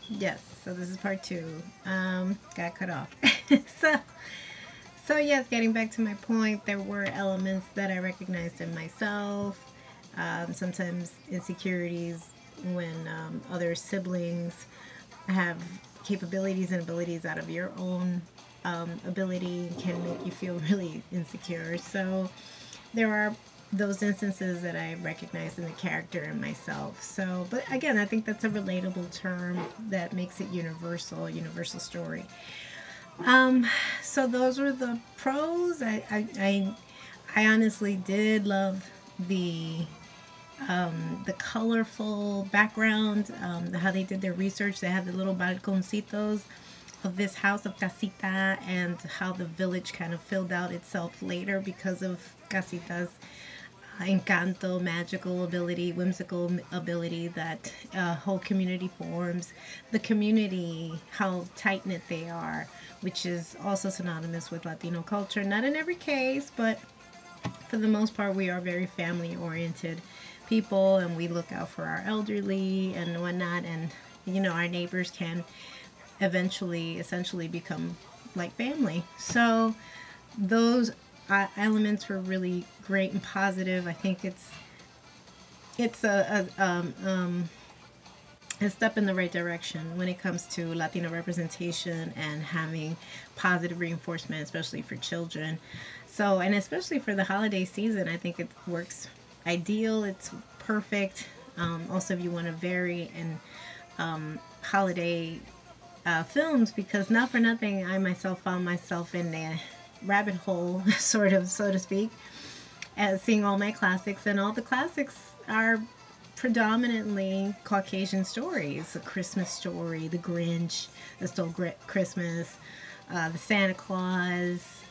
Yes, so this is part two. Got cut off. so, so yes, getting back to my point, there were elements that I recognized in myself. Sometimes insecurities when other siblings have capabilities and abilities out of your own ability can make you feel really insecure. So there are those instances that I recognize in the character and myself. So, but again, I think that's a relatable term that makes it universal, a universal story. Um, so those were the pros. I honestly did love the the colorful background, how they did their research. They have the little balconcitos of this house of casita and how the village kind of filled out itself later because of casita's encanto, magical ability, whimsical ability that whole community forms. The community, how tight knit they are, which is also synonymous with Latino culture. Not in every case, but for the most part, we are very family oriented people and we look out for our elderly and whatnot. And, you know, our neighbors can eventually, essentially become like family. So those elements were really great and positive. I think it's a step in the right direction when it comes to Latino representation and having positive reinforcement, especially for children. So, and especially for the holiday season, I think it works ideal. It's perfect. Also, if you want to vary in holiday films, because not for nothing, I myself found myself in a rabbit hole, sort of, so to speak, as seeing all my classics, and all the classics are predominantly Caucasian stories. The Christmas Story, The Grinch, The Stole Christmas, The Santa Claus,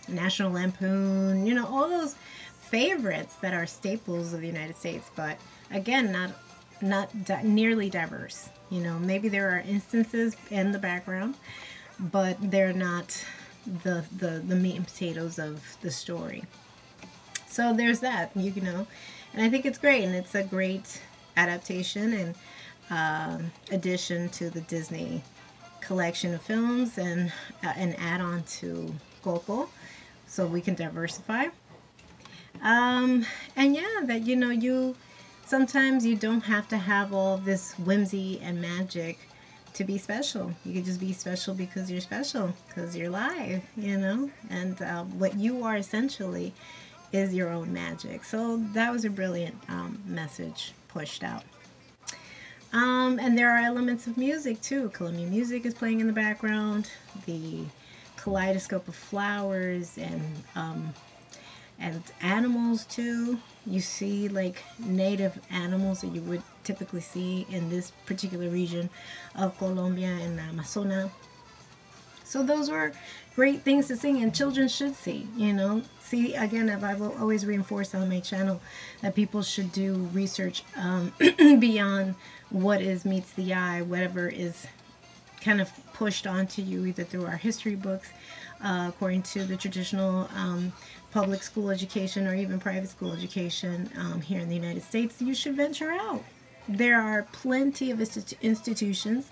National Lampoon, you know, all those favorites that are staples of the United States, but again, not nearly diverse. You know, maybe there are instances in the background, but they're not the meat and potatoes of the story. So there's that, you know, and I think it's great, and it's a great adaptation and addition to the Disney collection of films, and an add-on to Coco, so we can diversify. And yeah, that you know, you sometimes you don't have to have all this whimsy and magic to be special. You could just be special because you're special, because you're live, you know, and what you are essentially is your own magic. So that was a brilliant message pushed out. And there are elements of music too. Colombian music is playing in the background. The kaleidoscope of flowers and animals too. You see like native animals that you would typically see in this particular region of Colombia and Amazonas. So those were great things to see, and children should see, you know. See, again, I will always reinforce on my channel that people should do research beyond what is meets the eye, whatever is kind of pushed onto you either through our history books, according to the traditional public school education or even private school education here in the United States. You should venture out. There are plenty of institutions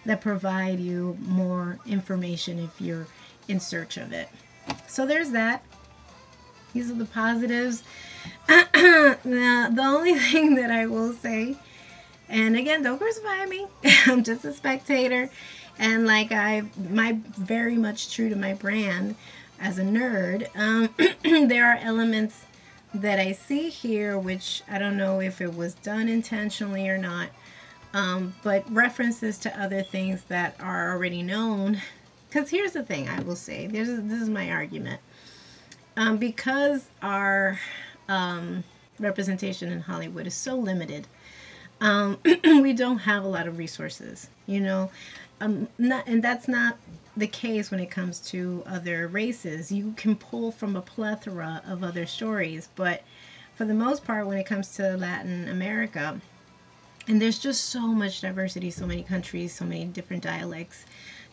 that provide you more information if you're in search of it. So there's that. These are the positives. Now, the only thing that I will say, and again, don't crucify me, I'm just a spectator, and like my very much true to my brand as a nerd, there are elements that I see here which I don't know if it was done intentionally or not, but references to other things that are already known. Because here's the thing I will say, this is my argument. Because our representation in Hollywood is so limited, we don't have a lot of resources, you know. And that's not the case when it comes to other races. You can pull from a plethora of other stories, but for the most part, when it comes to Latin America, and there's just so much diversity, so many countries, so many different dialects,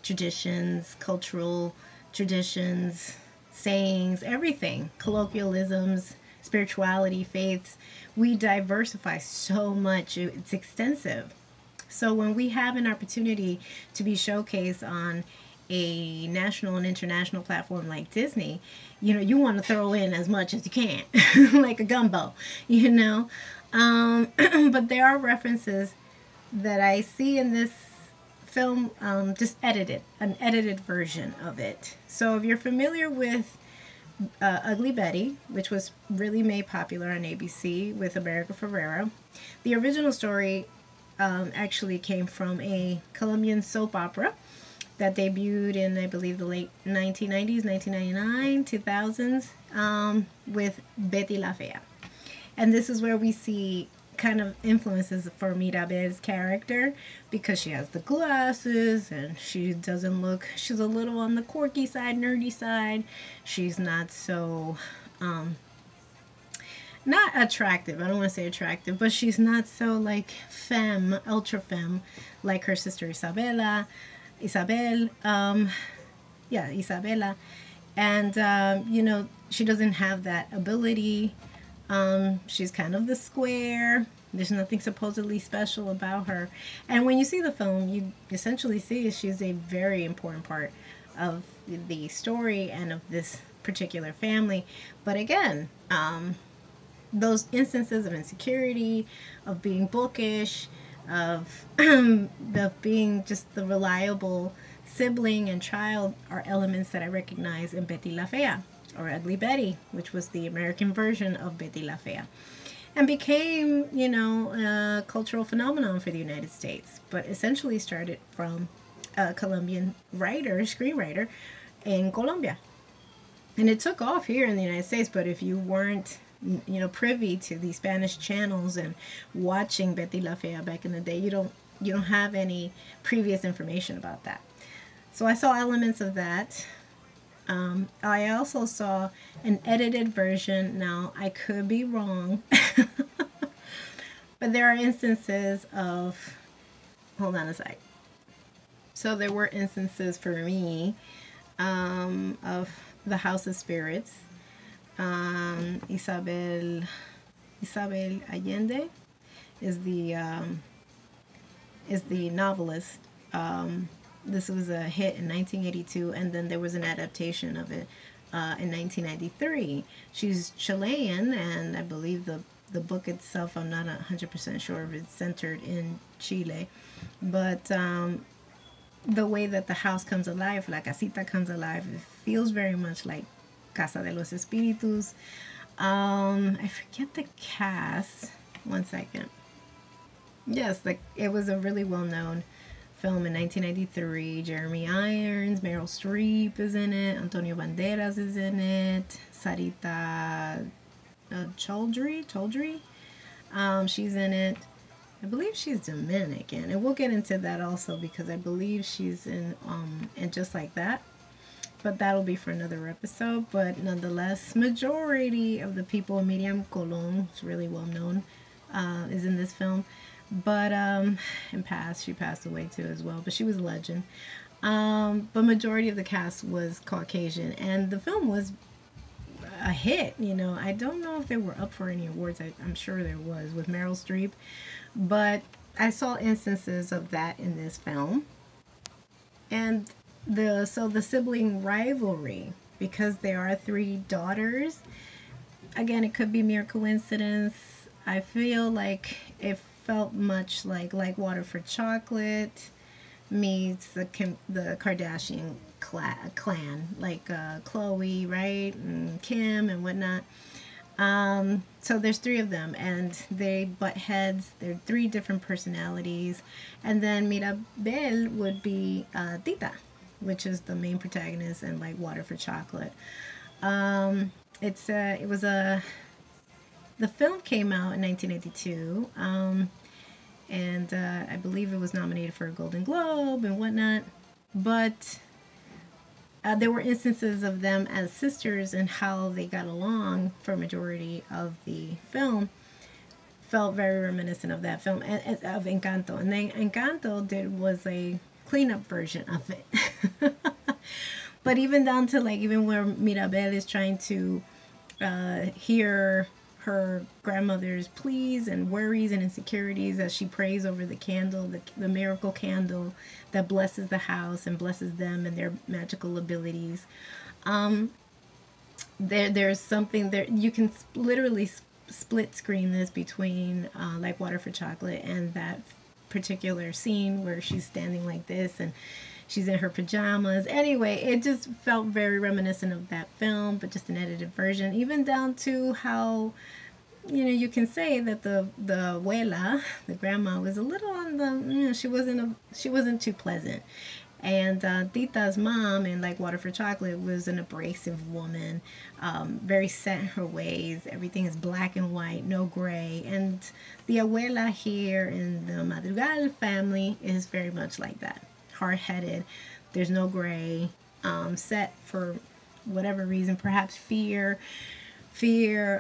traditions, cultural traditions, sayings, everything, colloquialisms, spirituality, faiths. We diversify so much. It's extensive. So when we have an opportunity to be showcased on a national and international platform like Disney, you want to throw in as much as you can, like a gumbo, you know. But there are references that I see in this film, just an edited version of it. So if you're familiar with Ugly Betty, which was really made popular on ABC with America Ferrera, the original story actually came from a Colombian soap opera that debuted in, I believe, the late 1990s, 1999, 2000s, with Betty La Fea. And this is where we see kind of influences for Mirabel's character, because she has the glasses and she doesn't look, she's a little on the quirky side, nerdy side. She's not so, not attractive. I don't want to say attractive, but she's not so like femme, ultra femme, like her sister Isabella. Isabel, Isabella, and she doesn't have that ability. She's kind of the square. There's nothing supposedly special about her, and when you see the film, you essentially see she's a very important part of the story and of this particular family. But again, those instances of insecurity, of being bookish, of being just the reliable sibling and child are elements that I recognize in Betty La Fea, or Ugly Betty, which was the American version of Betty La Fea, and became, a cultural phenomenon for the United States, but essentially started from a Colombian screenwriter in Colombia. And it took off here in the United States, but if you weren't privy to the Spanish channels and watching Betty La Fea back in the day, you don't have any previous information about that. So I saw elements of that. I also saw an edited version. Now, I could be wrong, but there are instances of, hold on a sec. So there were instances for me of the House of Spirits. Isabel Allende is the novelist. This was a hit in 1982, and then there was an adaptation of it in 1993. She's Chilean, and I believe the book itself, I'm not 100% sure if it's centered in Chile, but the way that the house comes alive, La Casita comes alive, it feels very much like Casa de los Espíritus. I forget the cast. One second. Yes, it was a really well-known film in 1993. Jeremy Irons, Meryl Streep is in it, Antonio Banderas is in it, Sarita Chaudhry, she's in it. I believe she's Dominican, and we'll get into that also, because I believe she's in And Just Like That. But that'll be for another episode. But nonetheless, majority of the people, Miriam Colon, is really well known, is in this film. But she passed away too as well. But she was a legend. But majority of the cast was Caucasian, and the film was a hit. I don't know if they were up for any awards. I'm sure there was with Meryl Streep, but I saw instances of that in this film. And the sibling rivalry, because there are three daughters. Again, it could be mere coincidence. I feel like it felt much like Water for Chocolate meets the Kardashian clan, like Khloe, right, and Kim and whatnot. So there's three of them, and they butt heads. They're three different personalities, and then Mirabel would be Tita, which is the main protagonist in like Water for Chocolate. The film came out in 1982, and I believe it was nominated for a Golden Globe and whatnot, but there were instances of them as sisters, and how they got along for a majority of the film felt very reminiscent of that film, of Encanto. And then Encanto was a cleanup version of it. But even down to even where Mirabel is trying to hear her grandmother's pleas and worries and insecurities as she prays over the candle, the miracle candle that blesses the house and blesses them and their magical abilities. There's something there. You can literally split screen this between like Water for Chocolate and that particular scene where she's standing like this and she's in her pajamas. Anyway, it just felt very reminiscent of that film, but just an edited version, even down to how, you know, you can say that the abuela, the grandma, was a little on the, you know, she wasn't too pleasant. And Tita's mom in like Water for Chocolate was an abrasive woman, very set in her ways. Everything is black and white, no gray. And the abuela here in the Madrigal family is very much like that. Hard-headed, there's no gray, set for whatever reason, perhaps fear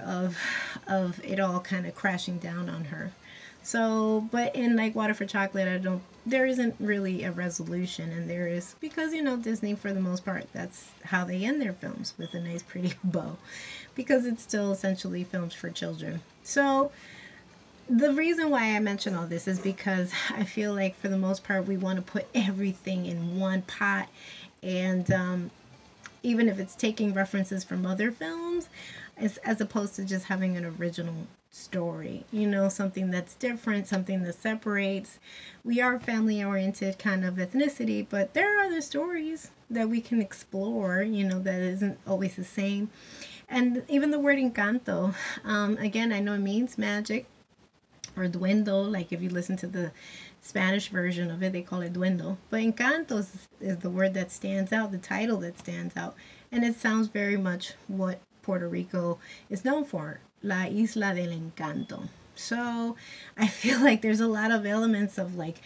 of it all kind of crashing down on her. So, but in like Water for Chocolate, there isn't really a resolution, and there is, because, you know, Disney, for the most part, that's how they end their films, with a nice pretty bow, because it's still essentially films for children. So the reason why I mention all this is because I feel like for the most part we want to put everything in one pot, and even if it's taking references from other films, as opposed to just having an original story, you know, something that's different, something that separates. We are family oriented kind of ethnicity, but there are other stories that we can explore, you know, that isn't always the same. And even the word Encanto, again, I know it means magic, or duendo, like if you listen to the Spanish version of it, they call it duendo. But Encanto is the word that stands out, the title that stands out. And it sounds very much what Puerto Rico is known for, La Isla del Encanto. So I feel like there's a lot of elements of like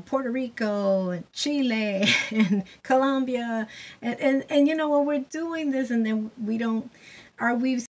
Puerto Rico and Chile and Colombia. And you know, when we're doing this and then we don't, we've